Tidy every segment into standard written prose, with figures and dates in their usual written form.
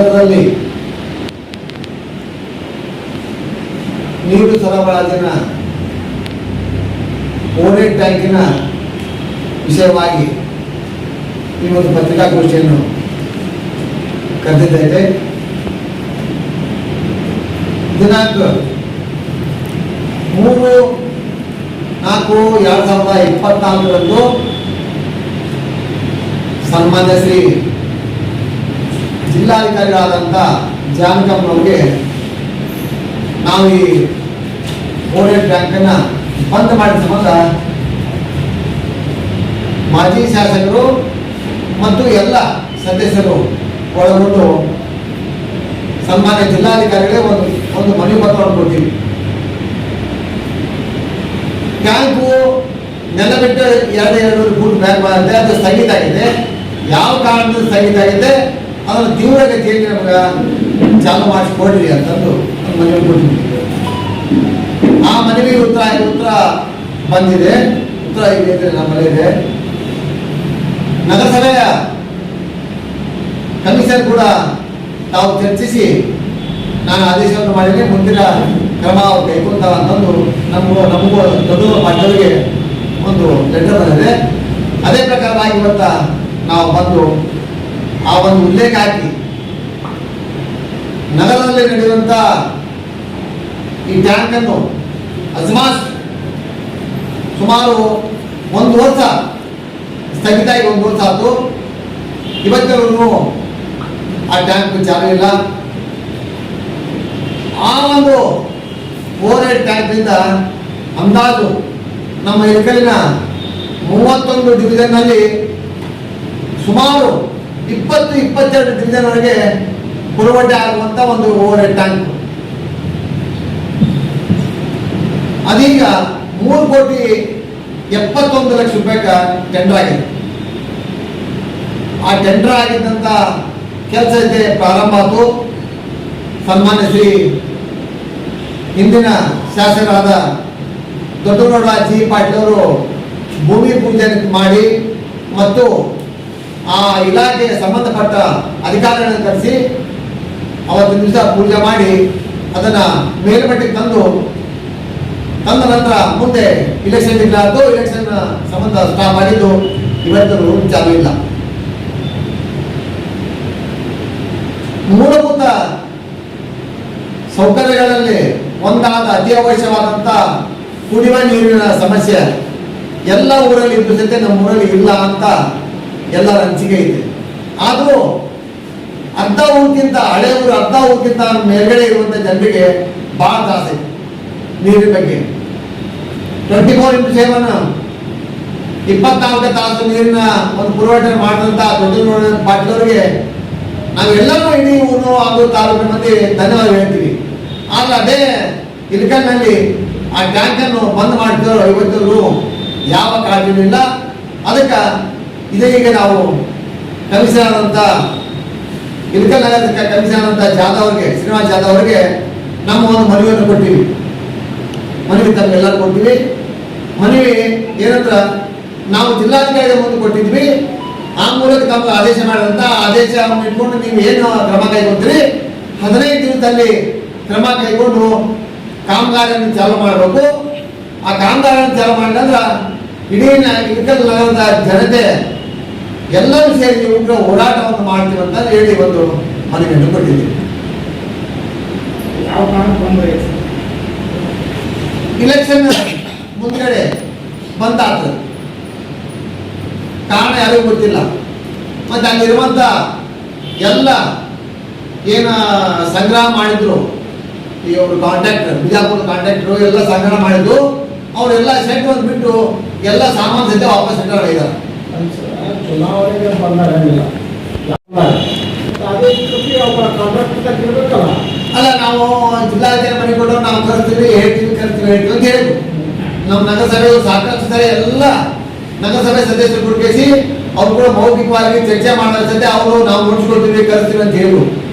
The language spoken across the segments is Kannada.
ನಗರದಲ್ಲಿ ನೀರು ಸರಬರಾಜಿನ ಓವರ್ಹೆಡ್ ಟ್ಯಾಂಕಿನ ವಿಷಯವಾಗಿ ಈ ಒಂದು ಪತ್ರಿಕಾಗೋಷ್ಠಿಯನ್ನು ಕರೆದಿದ್ದೇವೆ. ದಿನಾಂಕ 3/4/2024 ಸನ್ಮಾನ್ಯ ಶ್ರೀ ಜಿಲ್ಲಾಧಿಕಾರಿಗಳಾದಂಥ ಜಾನಕಮ್ಮನವರಿಗೆ ನಾವು ಈ ಓವರ್ಹೆಡ್ ಟ್ಯಾಂಕನ್ನು ಬಂದ್ ಮಾಡಿದ ಸಂಬಂಧ ಮಾಜಿ ಶಾಸಕರು ಮತ್ತು ಎಲ್ಲ ಸದಸ್ಯರು ಒಳಗೊಂಡು ಸನ್ಮಾನ್ಯ ಜಿಲ್ಲಾಧಿಕಾರಿಗಳೇ ಒಂದು ಮನವಿ ಪತ್ರವನ್ನು ಕೊಡ್ತೀವಿ. ಟ್ಯಾಂಕು ನೆಲ ಬಿಟ್ಟು 200 ಫೂಟ್ ಬ್ಯಾಕ್ ಬರುತ್ತೆ, ಅದು ಸ್ಥಗಿತ ಆಗಿದೆ. ಯಾವ ಕಾರಣದಿಂದ ಸ್ಥಗಿತ ಆಗಿದೆ ಅದನ್ನು ತೀವ್ರಗತಿಯಲ್ಲಿ ನಮಗೆ ಚಾಲು ಮಾಡಿಸಿಕೊಡ್ರಿ ಅಂತಂದು ಒಂದು ಮನವಿ ಕೊಟ್ಟಿದ್ವಿ. ಆ ಮನವಿ ಉತ್ತರ ಬಂದಿದೆ. ಉತ್ತರ ಇದೆ ನಮ್ಮಲ್ಲಿದೆ. ನಗರಸಭೆಯ ಕಮಿಷನರ್ ಕೂಡ ತಾವು ಚರ್ಚಿಸಿ ನಾನು ಆದೇಶವನ್ನು ಮಾಡಿದರೆ ಮುಂದಿನ ಕ್ರಮ ಕೈಗೊಳ್ತಾವ ಅಂತಂದು ನಮಗೂ ದೊಡ್ಡ ಪಾಠಗಳಿಗೆ ಒಂದು ಲೆಟರ್ ಬಂದಿದೆ. ಅದೇ ಪ್ರಕಾರವಾಗಿ ಇವತ್ತ ನಾವು ಬಂದು ಆ ಒಂದು ಉಲ್ಲೇಖ ಹಾಕಿ ನಗರದಲ್ಲಿ ನಡೆಯುವಂಥ ಈ ಟ್ಯಾಂಕನ್ನು ಅಜ್ಮಾಸ್ ಸುಮಾರು 1 ವರ್ಷ ಸ್ಥಗಿತ ಆಗಿ 1 ವರ್ಷ ಆಯಿತು. ಇವತ್ತರೂ ಆ ಟ್ಯಾಂಕ್ ಚಾಲು ಇಲ್ಲ. ಆ ಒಂದು ಓವರ್ಹೆಡ್ ಟ್ಯಾಂಕ್ನಿಂದ ಅಂದಾಜು ನಮ್ಮ ಇಳಕಲ್ಲಿನ 31 ಡಿವಿಷನ್ನಲ್ಲಿ ಸುಮಾರು 20-22 ಡಿವಿಷನ್ವರೆಗೆ ಪುರವಠೆ ಆಗುವಂಥ ಒಂದು ಓವರ್ಹೆಡ್ ಟ್ಯಾಂಕ್. ಅದೀಗ 3,71,00,000 ಟೆಂಡರ್ ಆಗಿದೆ. ಆ ಟೆಂಡರ್ ಆಗಿದ್ದಂಥ ಕೆಲಸ ಇದೆ ಪ್ರಾರಂಭ ಆಯಿತು. ಸನ್ಮಾನ್ಯ ಶ್ರೀ ಹಿಂದಿನ ಶಾಸಕರಾದ ದೊಡ್ಡಗೌಡ ಜಿ ಪಾಟೀಲ್ ಅವರು ಭೂಮಿ ಪೂಜೆ ಮಾಡಿ ಮತ್ತು ಆ ಇಲಾಖೆಗೆ ಸಂಬಂಧಪಟ್ಟ ಅಧಿಕಾರಿಗಳನ್ನು ಕರೆಸಿ ಅವತ್ತಿನ ದಿವಸ ಪೂಜೆ ಮಾಡಿ ಅದನ್ನು ಮೇಲ್ಮಟ್ಟಿಗೆ ತಂದ ನಂತರ ಮುಂದೆ ಇಲೆಕ್ಷನ್ ಇರಲಾರ್ದು ಇಲೆಕ್ಷನ್ ಸಂಬಂಧ ಸ್ಟಾಪ್ ಆಗಿದ್ದು ಇವತ್ತು ಚಾಲು ಇಲ್ಲ. ಮೂಲಭೂತ ಸೌಕರ್ಯಗಳಲ್ಲಿ ಒಂದಾದ ಅತಿ ಅವಶ್ಯವಾದಂಥ ಕುಡಿಯುವ ನೀರಿನ ಸಮಸ್ಯೆ ಎಲ್ಲ ಊರಲ್ಲಿ ಇದ್ದು ಜೊತೆ ನಮ್ಮ ಊರಲ್ಲಿ ಇಲ್ಲ ಅಂತ ಎಲ್ಲರ ಅನಿಸಿಕೆ ಇದೆ. ಆದರೂ ಅರ್ಧ ಊರಿಗಿಂತ ಹಳೆ ಊರು ಅರ್ಧ ಊರಿಗಿಂತ ಮೇಲ್ಗಡೆ ಇರುವಂಥ ಜನರಿಗೆ ಭಾಳ ದಾಸೆ ನೀರಿನ ಬಗ್ಗೆ. 24x7 24 ತಾಸು ನೀರಿನ ಒಂದು ಪುರವಠೆ ಮಾಡಿದಂಥ ದೊಡ್ಡ ಪಾಟೀಲವರಿಗೆ ನಾವೆಲ್ಲರೂ ಇಡೀ ಊರು ಹಾಗೂ ತಾಲೂಕಿನ ಮಂದಿ ಧನ್ಯವಾದ ಹೇಳ್ತೀವಿ. ಆದರೆ ಅದೇ ಇಳಕಲ್ನಲ್ಲಿ ಆ ಟ್ಯಾಂಕನ್ನು ಬಂದ್ ಮಾಡ್ತಿದ್ರು ಇವತ್ತು ಯಾವ ಕಾಳಜಿನೂ ಇಲ್ಲ. ಅದಕ್ಕೆ ಇದೇ ಈಗ ನಾವು ಕಮಿಷನರ್ ಆದಂಥ ಇಳಕಲ್ ನಗರಕ್ಕೆ ಕಮಿಷನರ್ ಆದಂಥ ಜಾಧವ್ ಅವರಿಗೆ ಶ್ರೀನಿವಾಸ್ ಜಾಧವ್ ಅವರಿಗೆ ನಮ್ಮ ಒಂದು ಮನವಿಯನ್ನು ಕೊಟ್ಟಿವಿ. ಮನವಿ ತಮಗೆಲ್ಲರೂ ಕೊಡ್ತೀವಿ. ಮನವಿ ಏನಂದ್ರೆ ನಾವು ಜಿಲ್ಲಾಧಿಕಾರಿಗಳ ಮುಂದೆ ಕೊಟ್ಟಿದ್ವಿ. ಆ ಮೂಲಕ ತಮಗೆ ಆದೇಶ ಮಾಡಿದಂಥ ಆದೇಶ ಇಟ್ಕೊಂಡು ನೀವು ಏನು ಕ್ರಮ ಕೈಗೊಳ್ತೀರಿ 15 ದಿವಸದಲ್ಲಿ ಕ್ರಮ ಕೈಗೊಂಡು ಕಾಮಗಾರಿಯನ್ನು ಚಾಲು ಮಾಡಬೇಕು. ಆ ಕಾಮಗಾರಿಯನ್ನು ಚಾಲು ಮಾಡಿದ್ರೆ ಇಡೀ ಇಳಕಲ್ ನಗರದ ಜನತೆ ಎಲ್ಲರೂ ಸೇರಿ ಉಗ್ರ ಹೋರಾಟವನ್ನು ಮಾಡ್ತೀವಿ ಅಂತ ಹೇಳಿ ಒಂದು ಮನವಿಯನ್ನು ಕೊಟ್ಟಿದ್ದೀವಿ. ಯಾವ ಕಾರಣ ಇಲೆಕ್ಷನ್ ಮುಂದ್ಗಡೆ ಬಂದಾಗ್ತದೆ, ಕಾರಣ ಯಾರಿಗೂ ಗೊತ್ತಿಲ್ಲ. ಮತ್ತು ಅಲ್ಲಿರುವಂಥ ಎಲ್ಲ ಏನು ಸಂಗ್ರಹ ಮಾಡಿದ್ರು ಈ ಅವರು ಕಾಂಟ್ರಾಕ್ಟರ್ ಬಿಜಾಪುರ ಕಾಂಟ್ರಾಕ್ಟರು ಎಲ್ಲ ಸಂಗ್ರಹ ಮಾಡಿದ್ರು. ಅವರೆಲ್ಲ ಸೆಟ್ ಒಂದು ಬಿಟ್ಟು ಎಲ್ಲ ಸಾಮಾನು ಸಹಿತ ವಾಪಸ್ ಸೆಂಟರ್ ಆಗಿದ್ದಾರೆ. ಚುನಾವಣೆಗೆ ಬಂದಾಗಿಲ್ಲ ಅಲ್ಲ ನಾವು ಜಿಲ್ಲಾಧಿಕಾರಿ ಮನೆ ಕೊಟ್ಟು ನಾವು ಕರೆಸ್ತೀವಿ ಹೇಳ್ತೀವಿ ಅಂತ ಹೇಳಿದ್ರು. ನಮ್ಮ ನಗರಸಭೆ ಸಾಕಷ್ಟು ಸರಿ ಎಲ್ಲ ನಗರಸಭೆ ಸದಸ್ಯರು ಗುರುತಿಸಿ ಅವ್ರು ಕೂಡ ಮೌಖಿಕವಾಗಿ ಚರ್ಚೆ ಮಾಡೋ ಜೊತೆ ಅವರು ನಾವು ನೋಡಿಸ್ಕೊಳ್ತೀವಿ ಕರೆಸ್ತೀವಿ ಅಂತ ಹೇಳಿದ್ರು.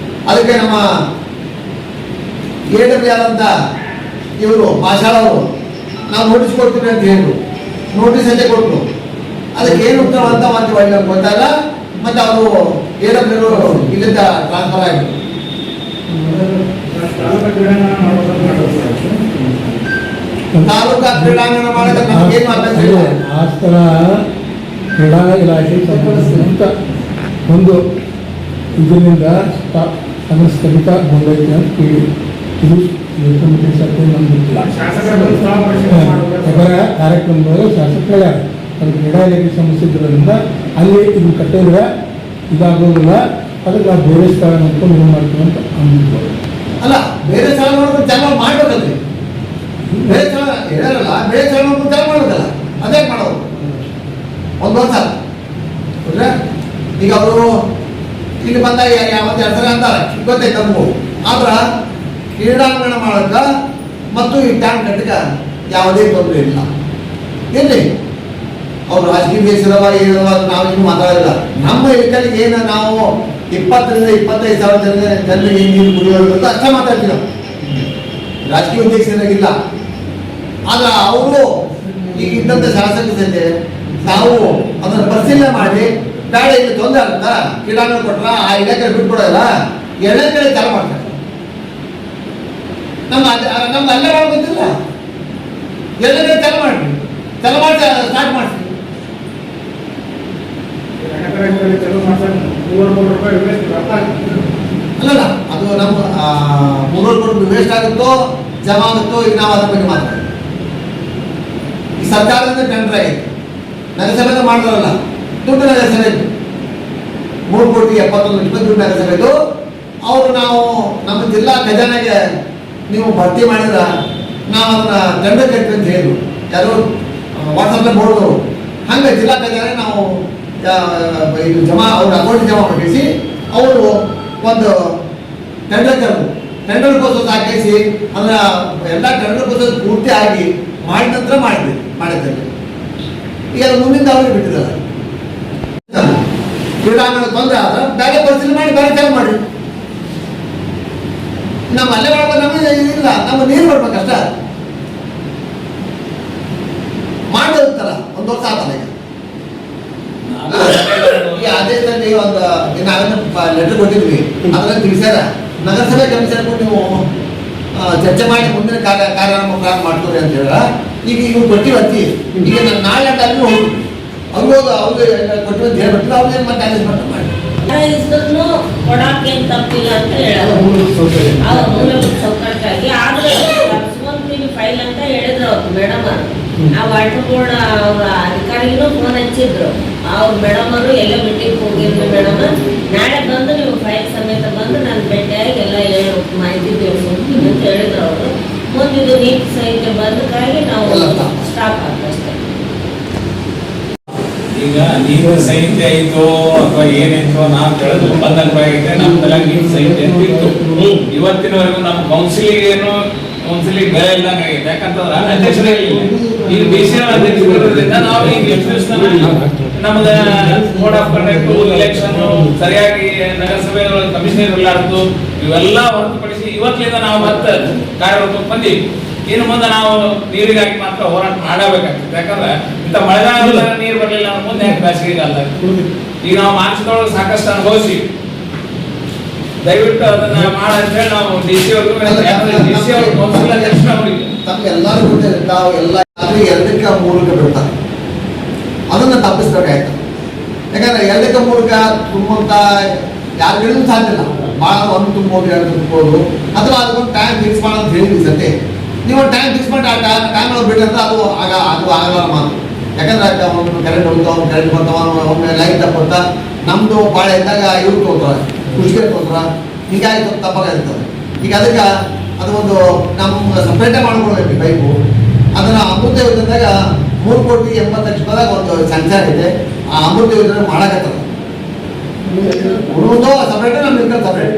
ಅದಕ್ಕೆ ನಮ್ಮ AW ಆದಂಥ ಇವರು ಮಾಷಾಳ ಅವರು ನಾವು ನೋಟಿಸ್ ಕೊಡ್ತೀವಿ ಅಂತ ಹೇಳಿದ್ರು. ನೋಟಿಸ್ ಅಲ್ಲೇ ಕೊಟ್ಟರು. ಅದಕ್ಕೆ ಏನು ಉತ್ತರ ಅಂತ ಮತ್ತೆ ಒಳ್ಳೆ ಗೊತ್ತಾಗ ಮತ್ತೆ ಅವರು AW ಇಲ್ಲಿಂದ ಟ್ರಾನ್ಸ್ಫರ್ ಆಗಿದ್ರು. ತಾಲೂಕಾ ಕ್ರೀಡಾಂಗಣ ಮಾಡಿದ್ರೆ ನಮಗೇನು ಅಭ್ಯಂತರ ಇಲ್ಲ. ಆ ಥರ ಕ್ರೀಡಾ ಇಲಾಖೆ ಸಂಬಂಧಿಸಿದಂಥ ಒಂದು ಇದರಿಂದ ಅದರ ಸ್ಥಗಿತಗೊಂಡೈತೆ ಅಂತ ಕೇಳಿ ಇದು ಕಮಿಟಿ ಸಭೆ ನಮ್ದು ಅದರ ಕಾರ್ಯಕ್ರಮದೊಳಗೆ ಶಾಸಕರ ಅದು ಕ್ರೀಡಾ ಇಲಾಖೆ ಸಂಬಂಧಿಸಿದ್ರಿಂದ ಅಲ್ಲಿ ಇದು ಕಟ್ಟಿದ್ರೆ ಇದಾಗೋದಿಲ್ಲ, ಅದಕ್ಕೆ ನಾವು ಬೇರೆ ಸ್ಥಳ ನೋಡ್ಕೊಂಡು ಏನು ಮಾಡ್ತೀವಿ ಅಂತ ಅಂದಿದ್ವಿ. ಅಲ್ಲ ಬೇರೆ ಸ್ಥಳ ನೋಡ್ಕೊಂಡು ಚಾಲು ಮಾಡ್ಬೇಕಲ್ರಿ. ಬೇರೆ ಸ್ಥಳ ಹೇಳಲ್ಲ, ಬೇರೆ ಸ್ಥಳ ನೋಡ್ಕೊಂಡು ಚಾಲು ಮಾಡ್ಬೇಕಲ್ಲ, ಅದೇ ಮಾಡೋದು ಒಂದು ವರ್ಷ. ಈಗ ಅವರು ಇಲ್ಲಿ ಬಂದಾಗ ಯಾವತ್ತು ಹೆಸರು ಅಂತಾರೆ ಗೊತ್ತೈತೆ ನಮಗೂ. ಆದ್ರೆ ಕ್ರೀಡಾಂಗಣ ಮಾಡಕ ಮತ್ತು ಈ ಟ್ಯಾಂಕ್ ಕಟ್ಟಕ ಯಾವುದೇ ತೊಂದರೆ ಇಲ್ಲ. ಎಲ್ಲಿ ಅವ್ರು ರಾಜಕೀಯ ದೇಶದವ ಏನವ ನಾವು ಇನ್ನೂ ಮಾತಾಡಿಲ್ಲ. ನಮ್ಮ ಇಲಾಖೆಗೆ ಏನು ನಾವು 20 ರಿಂದ 25 ಸಾವಿರ ಜನರಿಗೆ ನೀರು ಕುಡಿಯೋದು ಅಂತ ಅಷ್ಟೇ ಮಾತಾಡ್ತೀವಿ ನಾವು, ರಾಜಕೀಯ ಉದ್ದೇಶನಾಗಿಲ್ಲ. ಆದ್ರೆ ಅವರು ಈಗ ಇದ್ದಂಥ ಶಾಸಕ ಜೊತೆ ನಾವು ಅದನ್ನು ಪರಿಶೀಲನೆ ಮಾಡಿ ಬೇಡ ಇಲ್ಲಿ ತೊಂದರೆ ಆಗುತ್ತಾ ಕ್ರೀಡಾಂಗಣ ಕೊಟ್ರ ಆ ಇಲಾಖೆ ಬಿಟ್ಕೊಡೋಲ್ಲ, ಎರಡನೇ ಕಡೆ ಚಾಲು ಮಾಡ್ತಾರೆ. ನಮ್ಗೆ ಅಲ್ಲೇ ಗೊತ್ತಿಲ್ಲ, ಎರಡನೇ ಕಡೆ ಚಾಲು ಮಾಡ್ರಿ, ಚಾಲು ಮಾಡಿ ಸ್ಟಾರ್ಟ್ ಮಾಡ್ತೀವಿ. ಅಲ್ಲಲ್ಲ ಅದು ನಮ್ಮ 300 ಕೋಟಿ ವೇಸ್ಟ್ ಆಗುತ್ತೋ ಜಮಾ ಆಗುತ್ತೋ ಈಗ ನಾವು ಅದ್ರ ಬಗ್ಗೆ ಮಾತಾಡ್ತೀವಿ. ಈ ಸರ್ಕಾರದಿಂದ ಟೆಂಡರ್ ಆಗಿದೆ, ನಗರಸಭೆ ಮಾಡಿದ್ರಲ್ಲ ದುಡ್ಡು ನಗರಸಭೆ 3,71,20,000 ದುಡ್ಡು ನಗರಸಭೆದು. ಅವರು ನಾವು ನಮ್ಮ ಜಿಲ್ಲಾ ಖಜಾನೆಗೆ ನೀವು ಭರ್ತಿ ಮಾಡಿದ್ರೆ ನಾವು ಅದನ್ನ ಟೆಂಡರ್ ಕಟ್ಟಿ ಅಂತ ಹೇಳಿದ್ರು, ಯಾರು ವಾಟ್ಸಪ್ನಲ್ಲಿ ನೋಡಿದ್ರು. ಹಂಗೆ ಜಿಲ್ಲಾ ಖಜಾನೆ ನಾವು ಇದು ಜಮಾ ಅವ್ರ ಅಕೌಂಟ್ ಜಮಾ ಮಾಡಿಸಿ ಅವರು ಒಂದು ಟೆಂಡರ್ ಪ್ರೋಸೆಸ್ ಹಾಕಿಸಿ ಅಂದ್ರೆ ಎಲ್ಲ ಟೆಂಡರ್ ಪ್ರೋಸೆಸ್ ಪೂರ್ತಿ ಆಗಿ ಮಾಡಿದ ನಂತರ ಮಾಡಿದ್ದೇವೆ. ಈಗ ಮುಂದಿನ ಅವ್ರಿಗೆ ಬಿಟ್ಟಿದ್ದಾರೆ. ಕ್ರೀಡಾಂಗಣ ತೊಂದರೆ ಆದ್ರೆ ಬೇರೆ ಪರಿಶೀಲನೆ ಮಾಡಿ ಬೇರೆ ಚಾಲು ಮಾಡಿ. ನಮ್ಮ ಅಲ್ಲೇ ಮಾಡ್ಬೇಕು, ನಮಗೆ ಇಲ್ಲ, ನಮ್ಮ ನೀರು ಬರ್ಬೇಕಷ್ಟ ಮಾಡಿರ್ತಾರ. ಒಂದು ವರ್ಷ ಆಗ್ತದೆ ಈಗ ಆದೇಶದಲ್ಲಿ ಒಂದು ನಾವೇನು ಲೆಟರ್ ಕೊಟ್ಟಿದ್ವಿ, ಅದರಲ್ಲಿ ತಿಳಿಸ್ಯಾರ ನಗರಸಭೆ ಕಮಿಷನ್ ನೀವು ಚರ್ಚೆ ಮಾಡಿ ಮುಂದಿನ ಕಾರ್ಯಕ್ರಮ ಪ್ರಾರಂಭ ಮಾಡ್ತೀವಿ ಅಂತ ಹೇಳ. ಈಗ ಕೊಟ್ಟಿವತ್ತಿ ಈಗ ನಾಳೆ ಅಂತ ಅಲ್ಲಿ ಹೋಗಿ ಅವ್ರಿಗೆ ಕೊಟ್ಟಿವಿ ಅಂತ ಹೇಳ್ಬಿಟ್ಟು ಅವ್ರಿಗೆ ಮತ್ತೆ ಅರೇಂಜ್ಮೆಂಟ್ ಮಾಡಿ ಕೊಡಾಕೇನು ತಪ್ಪಿಲ್ಲ ಅಂತ ಹೇಳೋದು ಮೂಲಭೂತ ಸೌಕರ್ಯಕ್ಕಾಗಿ. ಆದ್ರೆ ಫೈಲ್ ಅಂತ ಹೇಳಿದ್ರು ಅವ್ರು ಮೇಡಮ್ ಅವರು. ಆ ವಾಟರ್ ಬೋರ್ಡ್ ಅವ್ರ ಅಧಿಕಾರಿಗೂ ಫೋನ್ ಹಚ್ಚಿದ್ರು. ಅವ್ರು ಮೇಡಮ್ ಅವರು ಎಲ್ಲ ಮೀಟಿಂಗ್ ಹೋಗಿದ್ರು. ಮೇಡಮ್ ನಾಳೆ ಬಂದು ನೀವು ಫೈಲ್ ಸಮೇತ ಬಂದು ನಾನು ಭೇಟಿಯಾಗಿ ಎಲ್ಲ ಮಾಹಿತಿ ತಿಳಿಸ್ತೀನಿ ಅಂತ ಹೇಳಿದ್ರು ಅವರು. ಮುಂದಿದ್ದು ನೀತಿ ಸಹಿತ ಬಂದಕ್ಕಾಗಿ ನಾವು ಸ್ಟಾಪ್ ಆಗ್ತಷ್ಟೇ. ಈಗ ನೀರು ಸಹಿತ ಆಯ್ತು ಅಥವಾ ಏನಾಯ್ತು ನಾವು ಕೇಳೋದು ಬಂದಂಗಾಗಿದೆ. ನಮ್ದೆಲ್ಲ ನೀರು ಸಹಿತ ಇತ್ತು. ಇವತ್ತಿನವರೆಗೂ ನಮ್ಮ ಕೌನ್ಸಿಲಿಂಗ್ ಬೆಲೆ ಇಲ್ದಂಗೆ ಆಗಿದೆ. ಯಾಕಂತಂದ್ರೆ ಅಧ್ಯಕ್ಷರೇ ಇಲ್ಲ. ಈಗ BCR ಅಧ್ಯಕ್ಷರಿಂದ ನಾವು ಈಗ ನಮ್ದು ಕೋಡ್ ಆಫ್ ಕಂಡಕ್ಟ್, ಎಲೆಕ್ಷನ್ ಸರಿಯಾಗಿ ನಗರಸಭೆ ಕಮಿಷನರ್ ಇರಲಾರ್ದು ಇವೆಲ್ಲ ಹೊರತುಪಡಿಸಿ ಇವತ್ತಿನಿಂದ ನಾವು ಮತ್ತೆ ಕಾರ್ಯರೂಪಕ್ಕೆ ಬಂದೀವಿ. ಇನ್ನು ಮುಂದೆ ನಾವು ನೀರಿಗಾಗಿ ಮಾತ್ರ ಹೋರಾಟ ಮಾಡಬೇಕಾಗ್ತದೆ. ಯಾಕಂದ್ರೆ ಇಂಥ ಮಳೆಗಾಲ ನೀರು ಬರಲಿಲ್ಲ ಅಂದ್ರೆ ಮುಂದೆ ಯಾಕೆ ಬೇಸಿಗೆಗಾಲ. ಈಗ ನಾವು ಮಾರ್ಚ್ದೊಳಗೆ ಸಾಕಷ್ಟು ಅನುಭವಿಸಿ ದಯವಿಟ್ಟು ಅದನ್ನ ಮಾಡ ಅಂತ ಹೇಳಿ ನಾವು DC ಅವ್ರಿಗೂ ತಮ್ಗೆಲ್ಲರೂ ಗೊತ್ತಿರುತ್ತೆ. ತಾವು ಎಲ್ಲ 2ಕ್ಕೆ 3ಕ್ಕೆ ಬಿಡ್ತಾರೆ, ಅದನ್ನ ತಪ್ಪಿಸ್ಬೇಕಾಯ್ತು. ಯಾಕಂದ್ರೆ 2ಕ್ಕೆ 3ಕ್ಕೆ ತುಂಬಂತ ಯಾರಿಗೂ ಸಾಧ್ಯ ಇಲ್ಲ. ಭಾಳ 1 ತುಂಬೋದು 2 ತುಂಬೋದು ಅಥವಾ ಅದಕ್ಕೊಂದು ಟೈಮ್ ಫಿಕ್ಸ್ ಮಾಡೋದು ಹೇಳಿದ್ವಿ ಸತೆ. ನೀವು ಟೈಮ್ ಫಿಕ್ಸ್ ಮಾಡಿ ಆ ಟೈಮ್ ಬಿಟ್ಟರೆ ಅದು ಆಗಲ್ಲ ಮಾತು. ಯಾಕಂದ್ರೆ ಒಂದು ಕರೆಂಟ್ ಹೋಗ್ತಾವ, ಒಂದು ಕರೆಂಟ್ ಬರ್ತಾವ, ಒಮ್ಮೆ ಲೈಟ್ ತಪ್ಪತ್ತ, ನಮ್ದು ಭಾಳ ಇದ್ದಾಗ ಇವ್ರು ತೋತಾರೆ, ಖುಷಿಗೆ ತೋತಾರ, ಹೀಗಾಗಿ ತಪ್ಪಾಗಿರ್ತದೆ. ಈಗ ಅದಕ್ಕೆ ಅದು ಒಂದು ನಮ್ಮ ಸಪ್ರೇಟೇ ಮಾಡ್ಕೊಳ್ಬೇಕು ಪೈಪು. ಅದನ್ನ ಅಮೃತ ಯೋಜನೆದಾಗ 3,80,00,000 ಒಂದು ಸಂಚಾರ ಇದೆ. ಆ ಅಮೃತ ಯೋಜನೆ ಮಾಡಕತ್ತದ ಉಳಿದು ಸಪ್ರೇಟೇ, ನಮ್ಮ ಸಪ್ರೇಟ್